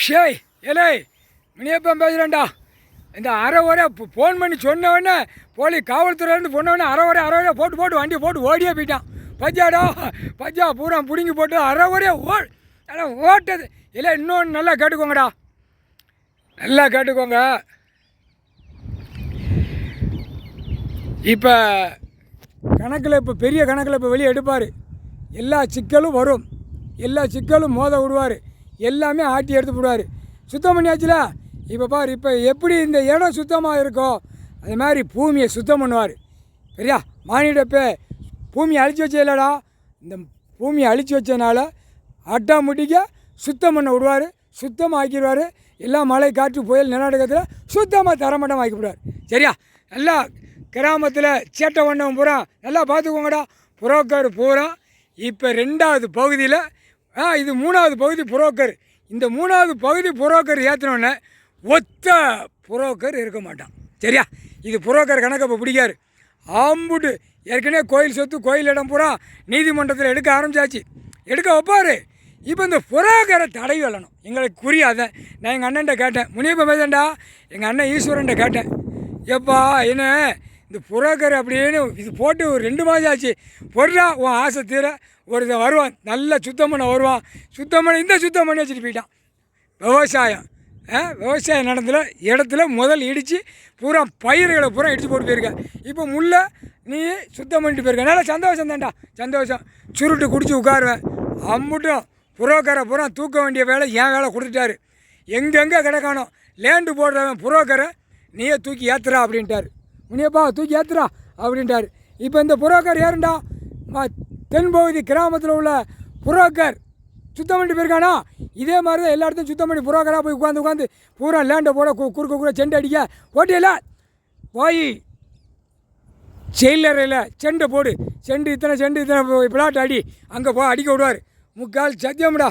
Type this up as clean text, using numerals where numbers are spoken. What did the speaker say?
ஷேய் ஏலே முனியப்பன் பேசுகிறேன்டா. இந்த அரை வரை ஃபோன் பண்ணி சொன்னவொடனே காவல்துறையிலேருந்து சொன்னவொடனே அரை போட்டு வண்டியை போட்டு ஓடியே போயிட்டான். பஜ்ஜா பூரா பிடுங்கி போட்டு அரை வரையா ஓட்டது. இல்லை இன்னொன்று நல்லா கேட்டுக்கோங்கடா, நல்லா கேட்டுக்கோங்க. இப்போ கணக்கில் இப்போ பெரிய கணக்கில் இப்போ வெளியே எடுப்பார். எல்லா சிக்கலும் வரும், எல்லா சிக்கலும் மோத விடுவார், எல்லாமே ஆட்டி எடுத்து விடுவார். சுத்தம் பண்ணியாச்சுல. இப்போ பாரு, இப்போ எப்படி இந்த இடம் சுத்தமாக இருக்கோ அது மாதிரி பூமியை சுத்தம் பண்ணுவார். சரியா? மானிடப்பே பூமியை அழிச்சு வச்சே இல்லைடா, இந்த பூமியை அழிச்சு வச்சதுனால ஆட்டோமேட்டிக்காக சுத்தம் பண்ண விடுவார், சுத்தமாக ஆக்கிடுவார். எல்லாம் மழை காற்று புயல் நிலநடுக்கத்தில் சுத்தமாக தரமட்டம் ஆக்கிவிடுவார். சரியா? நல்லா கிராமத்தில் சேட்டை பண்ணவன் பூரா நல்லா பார்த்துக்கோங்கடா. புரோக்கர் பூரா இப்போ 2வது பகுதியில் இது 3வது பகுதி புரோக்கர். இந்த 3வது பகுதி புரோக்கர் ஏற்றினோடனே ஒத்த புரோக்கர் இருக்க மாட்டான். சரியா? இது புரோக்கர் கணக்கு இப்போ பிடிக்காரு. ஆம்புட்டு ஏற்கனவே கோயில் சொத்து கோயில் இடம் பூரா நீதிமன்றத்தில் எடுக்க ஆரம்பிச்சாச்சு, எடுக்க வைப்பார். இப்போ இந்த புரோக்கரை தடை வரணும் எங்களுக்கு புரியாத. நான் எங்கள் அண்ணன்ட்ட கேட்டேன், முனியப்ப பேசண்டா, எங்கள் அண்ணன் ஈஸ்வரன்ட்ட கேட்டேன், எப்பா என்ன இந்த புரோக்கர் அப்படின்னு இது போட்டு ஒரு 2 மாதம் ஆச்சு, பொருளா உன் ஆசை தீர ஒரு வருவான், நல்லா சுத்தம் பண்ண வருவான், சுத்தம் பண்ணி வச்சுட்டு போயிட்டான். விவசாய நடந்துல இடத்துல முதல் இடித்து பூரா பயிர்களை பூரா இடித்து போட்டு போயிருக்கேன். இப்போ முல்லை நீ சுத்தம் பண்ணிட்டு போயிருக்க, நல்லா சந்தோஷம் தான்டா, சந்தோஷம். சுருட்டு குடிச்சு உட்காருவேன். அம்முட்டும் புரோக்கரை பூரா தூக்க வேண்டிய வேலை என் வேலை கொடுத்துட்டாரு. எங்கெங்கே கிடக்கானோ லேண்டு போடுறவன் புரோக்கரை நீயே தூக்கி ஏற்றுறா அப்படின்ட்டார். முனியப்பா தூக்கி ஏற்றுறா அப்படின்ட்டார். இப்போ இந்த புரோக்கர் யாருண்டா? தென்பகுதி கிராமத்தில் உள்ள புரோக்கர் சுத்தம் பண்ணிட்டு போயிருக்கானா? இதே மாதிரி தான் எல்லா இடத்தையும் சுத்தம் பண்ணி புரோக்கராக போய் உட்காந்து பூரா லேண்டை போட குறுக்க செண்டை அடிக்க போட்டியில் போய் செயலறையில் செண்டை போடு, செண்டு இத்தனை பிளாட் அடி, அங்கே அடிக்க விடுவார். முக்கால் சத்தியம்டா.